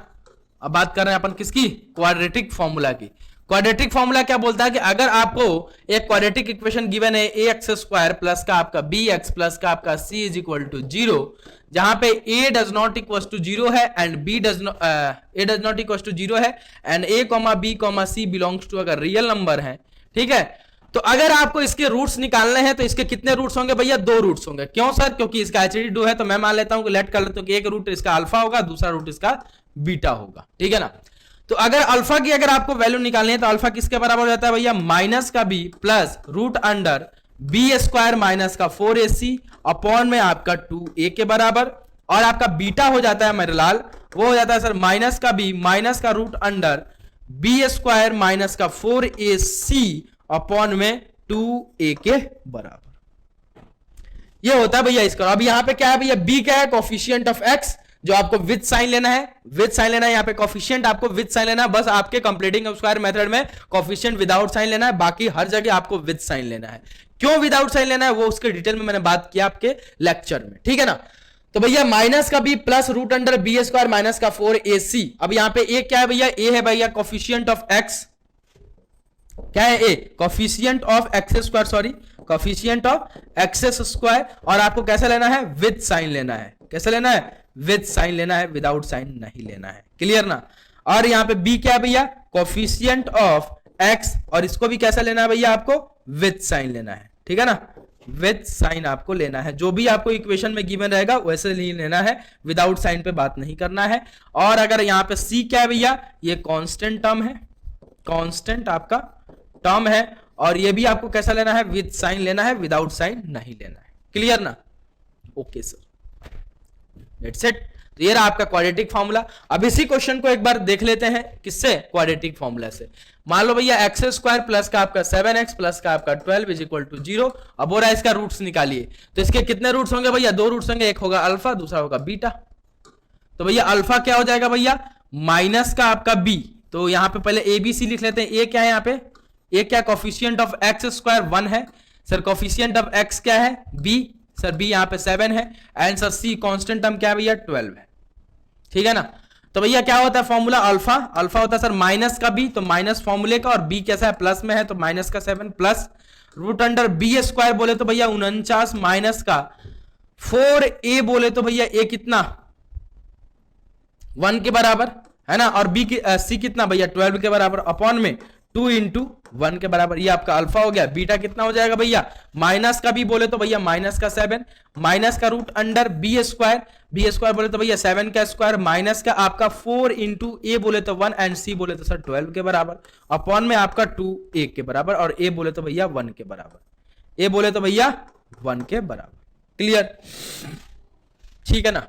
अब बात कर रहे हैं अपन किसकी? क्वाड्रेटिक फॉर्मूला की। क्वाड्रेटिक फॉर्मूला क्या बोलता है कि अगर आपको एक क्वाड्रेटिक इक्वेशन गिवन है ax² प्लस का आपका bx प्लस का आपका c इज इक्वल टू 0, जहां पे a does not equal to 0 है and a does not equal to 0 है and a, b, c belongs to अगर रियल नंबर है, ठीक है, तो अगर आपको इसके रूट्स निकालने हैं तो इसके कितने रूट्स होंगे भैया? 2 रूट्स होंगे। क्यों सर? क्योंकि इसका HDD है, तो मैं मान लेता हूं कि लेट कर लेता हूं कि एक रूट इसका अल्फा होगा, दूसरा रूट इसका बीटा होगा, ठीक है ना। तो अगर अल्फा की अगर आपको वैल्यू निकालनी है तो अल्फा किसके बराबर हो जाता है भैया? माइनस का b plus root under b² minus का 4ac अपॉन में आपका 2a के बराबर, और आपका बीटा हो जाता है मेरे लाल, वो हो जाता है सर माइनस का b माइनस का रूट अंडर b² माइनस का 4ac अपॉन में 2a के बराबर। ये होता है भैया इसका। अब यहां पे क्या है भैया? b क्या है? कोफिशिएंट ऑफ x, जो आपको विद साइन लेना है, विद साइन लेना है, यहाँ पे कोफिशिएंट आपको विद साइन लेना है। बस आपके कंप्लीटिंग स्क्वायर मेथड में कोफिशिएंट विदाउट साइन लेना है, बाकी हर जगह आपको विद साइन लेना है। क्यों विदाउट साइन लेना है वो उसके डिटेल में मैंने बात किया आपके लेक्चर में, ठीक है ना। तो भैया माइनस का b plus root under b² minus का 4ac। अब यहाँ पे a क्या है भैया? a है भैया कोफिशिएंट ऑफ x, क्या है a? Coefficient of x², sorry coefficient of x², और आपको कैसे लेना है? विद साइन लेना है। कैसे लेना है? विद साइन लेना है, विदाउट साइन नहीं लेना है। क्लियर ना। और यहाँ पे b क्या है भैया? कोफिशिएंट ऑफ x, और इसको भी कैसे लेना है भैया? आपको विद साइन लेना है, ठीक है ना, विद साइन आपको लेना है। जो भी आपको इक्वेशन में गिवन रहेगा वैसे ही लेना है, विदाउट साइन पे बात नहीं करना है। और अगर यहाँ पे c क्या है भैया? ये कांस्टेंट टर्म है, कांस्टेंट आपका टर्म है, और ये भी आपको कैसा लेना है? विद साइन लेना है, विदाउट साइन नहीं लेना है। क्लियर ना? Okay sir, that's it. तो ये रहा आपका क्वाड्रेटिक फॉर्मूला। अब इसी क्वेश्चन को एक बार देख लेते हैं, किससे? क्वाड्रेटिक फॉर्मूला से। मान लो भैया x² प्लस का आपका 7x प्लस का आपका 12 इज इक्वल टू 0। अब बोल रहा है इसका रूट्स निकालिए, तो इसके कितने रूट्स होंगे भैया? 2 रूट्स होंगे, एक होगा अल्फा, दूसरा होगा बीटा। तो भैया अल्फा क्या हो जाएगा भैया? माइनस का आपका b, तो यहां पे पहले ABC लिख लेते हैं। a क्या है यहाँ पे? a क्या? कोफिशिएंट ऑफ x² 1 है सर, कोफिशिएंट ऑफ x क्या है? b सर, b यहाँ पे 7 है, and sir c constant term क्या है भैया? 12 है, ठीक है ना। तो भैया क्या होता है फॉर्मूला? अल्फा, अल्फा होता है सर माइनस का b, तो माइनस फॉर्मूले का, और b कैसा है? प्लस में है, तो माइनस का 7 प्लस रूट अंडर b² बोले तो भैया 49 माइनस का 4a बोले तो भैया a कितना? 1 के बराबर है ना, और b की c कितना भैया? 12 के बराबर, अपॉन में 2 इंटू 1 के बराबर। ये आपका अल्फा हो गया। बीटा कितना हो जाएगा भैया? माइनस का b बोले तो भैया माइनस का 7 माइनस का रूट अंडर b² बोले तो भैया 7 का स्क्वायर माइनस का आपका 4 इंटू a बोले तो 1 एंड c बोले तो सर 12 के बराबर, अपॉन में आपका 2a के बराबर, और a बोले तो भैया 1 के बराबर, a बोले तो भैया 1 के बराबर। क्लियर? ठीक है ना।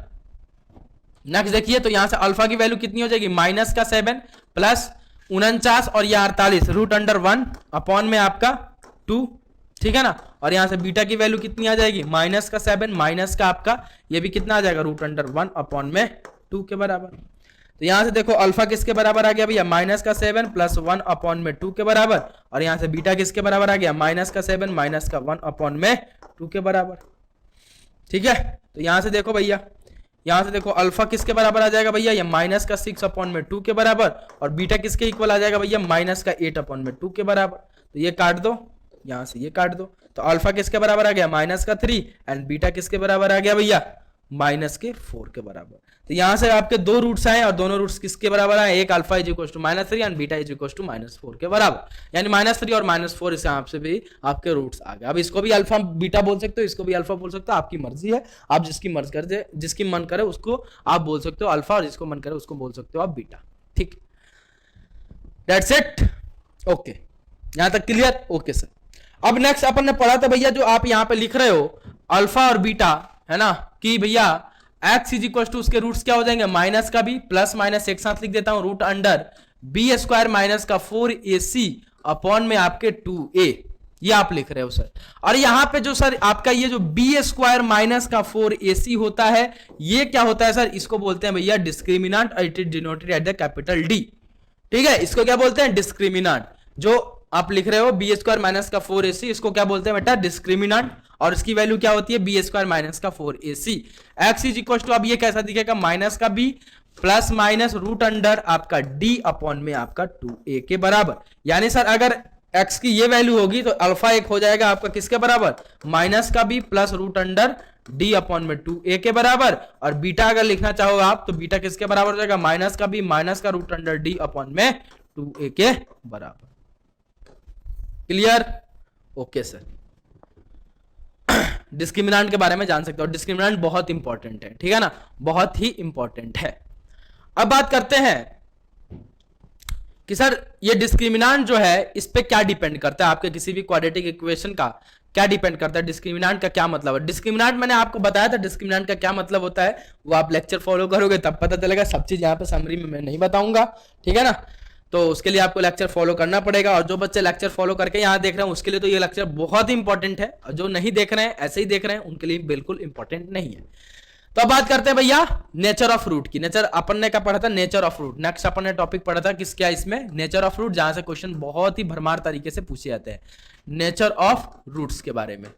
नेक्स्ट देखिए, तो यहां से अल्फा की वैल्यू कितनी हो जाएगी? माइनस का 7 प्लस 49 और ये 48 रूट अंडर 1 अपॉन में आपका 2, ठीक है ना। और यहां से बीटा की वैल्यू कितनी आ जाएगी, माइनस का 7, माइनस का आपका ये भी कितना आ जाएगा, रूट अंडर 1/2 के बराबर। तो यहां से देखो अल्फा किसके बराबर आ गया भैया, माइनस का 7 प्लस 1/2 के बराबर। और यहां से बीटा किसके बराबर आ गया, माइनस का 7 माइनस का 1/2 के बराबर। ठीक है, तो यहां से देखो भैया, यहां से देखो अल्फा किसके बराबर आ जाएगा भैया, ये माइनस का 6/2 के बराबर। और बीटा किसके इक्वल आ जाएगा भैया, माइनस का 8/2 के बराबर। तो ये काट दो, यहां से ये काट दो। तो अल्फा किसके बराबर आ गया, माइनस का 3 एंड बीटा किसके बराबर आ गया भैया, माइनस के 4 के बराबर। तो यहां से आपके दो रूट्स आए और दोनों रूट्स किसके बराबर आए, एक alpha is equal to -3 and beta is equal to -4 के बराबर, यानी -3 और -4 इस यहाँ से भी आपके रूट्स आ गए। अब इसको भी अल्फा बीटा बोल सकते हो, इसको भी अल्फा बोल सकते हो, आपकी मर्जी है, आप जिसकी मन करे उसको आप बोल सकते हो अल्फा, और जिसको मन करे उसको बोल सकते हो आप बीटा। ठीक, दैट्स इट, ओके, यहां तक क्लियर, ओके सर। अब नेक्स्ट अपन ने पढ़ा था भैया, जो आप यहां पे लिख रहे हो अल्फा और बीटा, है ना, कि भैया x इज इक्वल टू उसके रूट्स क्या हो जाएंगे, माइनस का भी प्लस माइनस एक साथ लिख देता हूं, रूट अंडर b² माइनस का 4ac अपॉन में आपके 2a, ये आप लिख रहे हो सर। और यहां पे जो सर आपका ये जो b² माइनस का 4ac होता है, ये क्या होता है सर, इसको बोलते हैं भैया discriminant, it is denoted at the capital D। ठीक है, इसको क्या बोलते हैं, डिस्क्रिमिनांट। जो आप लिख रहे हो b² माइनस का 4ac, इसको क्या बोलते हैं बेटा, डिस्क्रिमिनांट। और इसकी वैल्यू क्या होती है, b² माइनस का 4ac। x is equal to, अब ये कैसा दिखेगा, माइनस का b plus minus root under आपका d अपॉन में आपका 2a के बराबर। यानी सर अगर x की ये वैल्यू होगी तो अल्फा एक हो जाएगा आपका किसके बराबर, माइनस का b plus root under d upon में 2a के बराबर। और बीटा अगर लिखना चाहो आप तो बीटा किसके बराबर हो जाएगा, माइनस का b माइनस का रूट अंडर d अपॉन में 2a के बराबर। Clear, okay sir. डिस्क्रिमिनांट के बारे में जान सकते हो, डिस्क्रिमिनांट बहुत इंपॉर्टेंट है, ठीक है ना, बहुत ही इंपॉर्टेंट है। अब बात करते हैं कि सर ये डिस्क्रिमिनांट जो है इस पे क्या डिपेंड करता है, आपके किसी भी क्वाड्रेटिक इक्वेशन का क्या डिपेंड करता है, डिस्क्रिमिनांट का क्या मतलब है। डिस्क्रिमिनांट मैंने आपको बताया था, डिस्क्रिमिनांट का क्या मतलब होता है, वो आप लेक्चर फॉलो करोगे तब पता चलेगा, सब चीज यहाँ पे समरी में मैं नहीं बताऊंगा, ठीक है ना। तो उसके लिए आपको लेक्चर फॉलो करना पड़ेगा, और जो बच्चे लेक्चर फॉलो करके यहाँ देख रहे हैं उसके लिए तो ये लेक्चर बहुत ही इंपॉर्टेंट है, और जो नहीं देख रहे हैं ऐसे ही देख रहे हैं उनके लिए बिल्कुल इंपॉर्टेंट नहीं है। तो अब बात करते हैं भैया नेचर ऑफ रूट की। नेचर अपन ने क्या पढ़ा था, नेचर ऑफ रूट। नेक्स्ट अपन ने टॉपिक पढ़ा था किस क्या, इसमें नेचर ऑफ रूट, जहां से क्वेश्चन बहुत ही भरमार तरीके से पूछे जाते हैं नेचर ऑफ रूट्स के बारे में,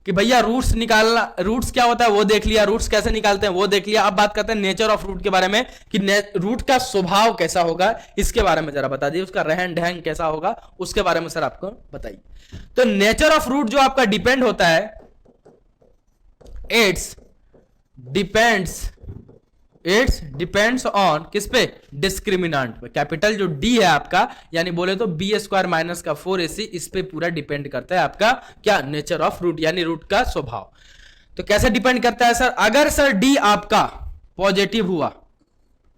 कि भैया रूट्स निकालना, रूट्स क्या होता है वो देख लिया, रूट्स कैसे निकालते हैं वो देख लिया। अब बात करते हैं नेचर ऑफ रूट के बारे में, कि रूट का स्वभाव कैसा होगा, इसके बारे में जरा बता दीजिए, उसका रहन सहन कैसा होगा उसके बारे में सर आपको बताइए। तो नेचर ऑफ रूट जो आपका डिपेंड होता है, इट्स डिपेंड्स ऑन किस पे, डिस्क्रिमिनांट पे। कैपिटल जो डी है आपका, यानी बोले तो b² माइनस का 4ac, इस पे पूरा डिपेंड करता है आपका क्या, नेचर ऑफ रूट, यानी रूट का स्वभाव। तो कैसे डिपेंड करता है सर, अगर सर डी आपका पॉजिटिव हुआ,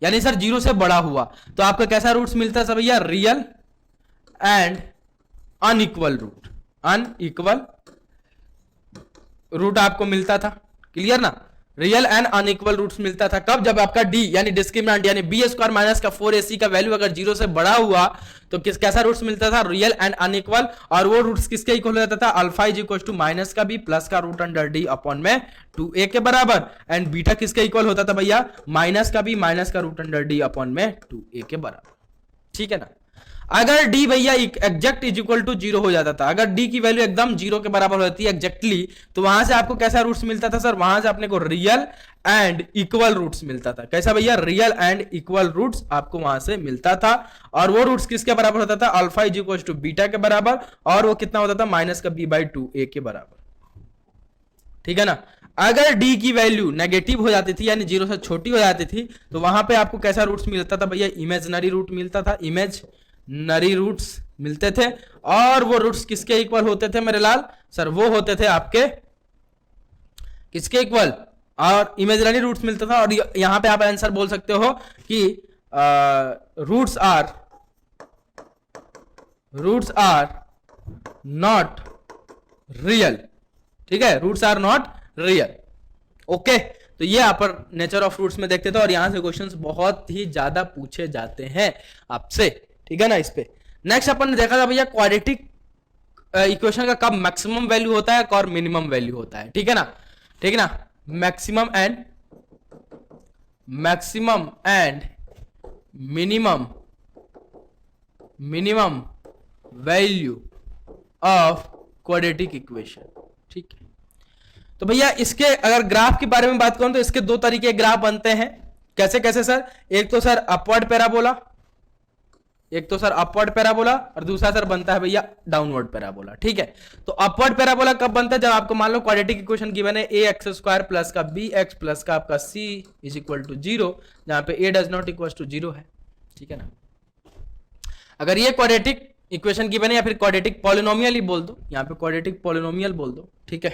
यानी सर 0 से बड़ा हुआ, तो आपका कैसा रूट्स मिलता है सर भैया, real and unequal root, unequal root आपको मिलता था। क्लियर ना, रियल एंड अनइक्वल रूट्स मिलता था कब, जब आपका डी यानी डिस्क्रिमिनेंट यानी b² माइनस का 4ac का वैल्यू अगर 0 से बड़ा हुआ तो कैसा रूट्स मिलता था, रियल एंड अनइक्वल। और वो रूट्स किसके इक्वल हो जाता था, alpha is equal to minus का b प्लस का रूट अंडर d अपॉन में 2a के बराबर। एंड बीटा किसके इक्वल होता था भैया, माइनस का b माइनस का रूट अंडर d अपॉन में 2a के बराबर। ठीक है ना। अगर d भैया एग्जैक्ट इज इक्वल टू 0 हो जाता था, अगर d की वैल्यू एकदम 0 के बराबर होती है एग्जैक्टली, तो वहां से आपको कैसा रूट्स मिलता था सर, वहां से अपने को रियल एंड इक्वल रूट्स मिलता था। कैसा भैया, रियल एंड इक्वल रूट्स आपको वहां से मिलता था। और वो रूट्स किसके बराबर होता था, alpha is equal to beta के बराबर, और वो कितना होता था, माइनस का b/2a के बराबर। ठीक है ना। अगर d की वैल्यू नेगेटिव हो जाती थी, यानी 0 से छोटी हो जाती थी, तो वहां पे आपको कैसा रूट्स मिलता था भैया, इमेजिनरी रूट मिलता था, इमेजिनरी रूट्स मिलते थे। और वो रूट्स किसके इक्वल होते थे मेरे लाल, सर वो होते थे आपके किसके इक्वल, और इमेजिनरी रूट्स मिलता था। और यहां पे आप आंसर बोल सकते हो कि रूट्स आर नॉट रियल। ठीक है, roots are not real. Okay, तो ये आप नेचर ऑफ रूट्स में देखते थे, और यहां से क्वेश्चंस बहुत ही ज्यादा पूछे जाते हैं आपसे। ठीक है ना। इस पे नेक्स्ट अपन ने देखा था भैया क्वाड्रेटिक इक्वेशन का कब मैक्सिमम वैल्यू होता है और मिनिमम वैल्यू होता है, ठीक है ना, ठीक है ना, maximum and minimum value of quadratic equation, ठीक है। तो भैया इसके अगर ग्राफ के बारे में बात करूं तो इसके दो तरीके के ग्राफ बनते हैं। कैसे कैसे सर? एक तो सर अपवर्ड पैराबोला, और दूसरा सर बनता है भैया डाउनवर्ड पैराबोला, ठीक है। तो अपवर्ड पैराबोला कब बनता है? जब आपको मान लो क्वाड्रेटिक इक्वेशन गिवन है ax² प्लस का bx प्लस का आपका c इज इक्वल टू 0, जहां पे a does not equal to 0 है, ठीक है ना। अगर ये क्वाड्रेटिक इक्वेशन गिवन है, या फिर क्वाड्रेटिक पॉलिनोमियल ही बोल दो, यहाँ पे क्वाड्रेटिक पॉलिनोमियल बोल दो, ठीक है,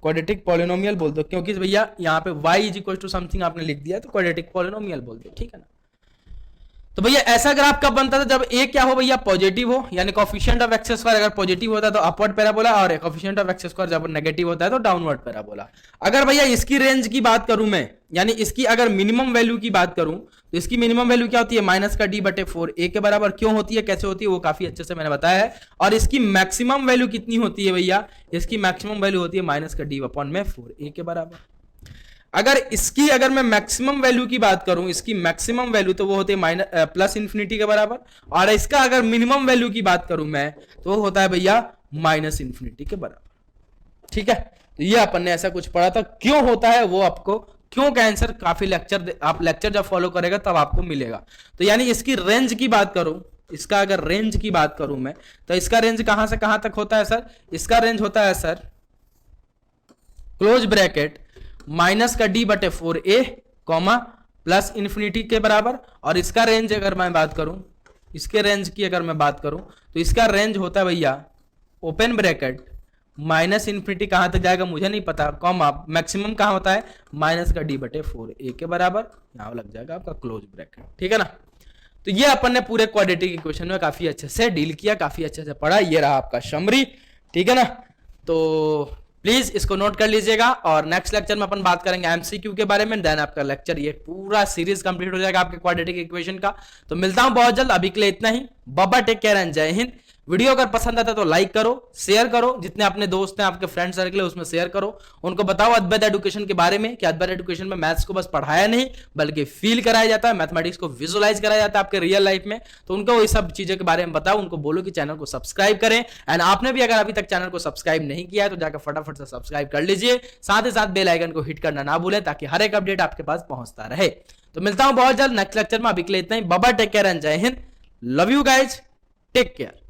क्वाड्रेटिक पॉलिनोमियल बोल दो, क्योंकि भैया यहाँ पे y is equal to something आपने लिख दिया, तो क्वाड्रेटिक पॉलिनोमियल बोल दो, ठीक है ना। तो भैया ऐसा ग्राफ कब बनता था? जब a क्या हो भैया? पॉजिटिव हो, यानी कोफिशिएंट ऑफ एक्स स्क्वायर अगर पॉजिटिव होता है तो अपवर्ड पैराबोला, और कोफिशिएंट ऑफ एक्स स्क्वायर जब नेगेटिव होता है तो डाउनवर्ड पैराबोला। अगर भैया इसकी रेंज की बात करूं मैं, यानी इसकी अगर मिनिमम वैल्यू की बात करूं तो इसकी मिनिमम वैल्यू क्या होती है? माइनस का d/4 a के बराबर। क्यों होती है, कैसे होती है, वो काफी अच्छे से मैंने बताया है। और इसकी मैक्सिमम वैल्यू कितनी होती है भैया? इसकी मैक्सिमम वैल्यू होती है माइनस का d/4 a के बराबर। अगर मैं मैक्सिमम वैल्यू की बात करूं, इसकी मैक्सिमम वैल्यू तो वो होती है प्लस इंफिनिटी के बराबर, और इसका अगर मिनिमम वैल्यू की बात करूं मैं तो वो होता है भैया माइनस इंफिनिटी के बराबर, ठीक है। तो ये अपन ने ऐसा कुछ पढ़ा था, क्यों होता है वो आपको, क्यों का आंसर काफी आप लेक्चर जब फॉलो करेगा तब आपको मिलेगा। तो यानी इसकी रेंज की बात करूं, इसका अगर रेंज की बात करूं मैं, तो इसका रेंज कहां से कहां तक होता है सर? इसका रेंज होता है सर क्लोज ब्रैकेट माइनस का d/4a कॉमा प्लस इंफिनिटी के बराबर। और इसका रेंज अगर मैं बात करूं, इसके रेंज की अगर मैं बात करूं तो इसका रेंज होता है भैया ओपन ब्रैकेट माइनस इंफिनिटी कहां तक जाएगा मुझे नहीं पता, कॉमा मैक्सिमम कहां होता है? माइनस का d/4a के बराबर, यहां लग जाएगा आपका क्लोज ब्रैकेट, ठीक है ना। तो ये अपन ने पूरे क्वाड्रेटिक इक्वेशन में काफी अच्छे से डील किया, काफी अच्छे से पढ़ा। ये रहा आपका समरी, ठीक है ना। तो प्लीज इसको नोट कर लीजिएगा, और नेक्स्ट लेक्चर में अपन बात करेंगे एमसीक्यू के बारे में। देन आपका लेक्चर, ये पूरा सीरीज कंप्लीट हो जाएगा आपके क्वाड्रेटिक इक्वेशन का। तो मिलता हूं बहुत जल्द, अभी के लिए इतना ही। बाबा टेक केयर एंड जय हिंद। वीडियो अगर पसंद आता है तो लाइक करो, शेयर करो, जितने अपने दोस्त हैं आपके फ्रेंड सर्कल है उसमें शेयर करो, उनको बताओ अद्वैत एजुकेशन के बारे में कि अद्वैत एजुकेशन में मैथ्स को बस पढ़ाया नहीं बल्कि फील कराया जाता है, मैथमेटिक्स को विजुअलाइज कराया जाता है आपके रियल लाइफ में। तो उनको वही सब चीजों के बारे में बताओ, उनको बोलो कि चैनल को सब्सक्राइब करें। एंड आपने भी अगर अभी तक चैनल को सब्सक्राइब नहीं किया है तो जाकर फटाफट से सब्सक्राइब कर लीजिए, साथ ही साथ बेल आइकन को हिट करना ना भूलें ताकि हर एक अपडेट आपके पास पहुंचता रहे। तो मिलता हूं बहुत जल्द नेक्स्ट लेक्चर में, अभी के लिए इतना ही। बाबा टेक केयर एंड जय हिंद। Love you guys, take care.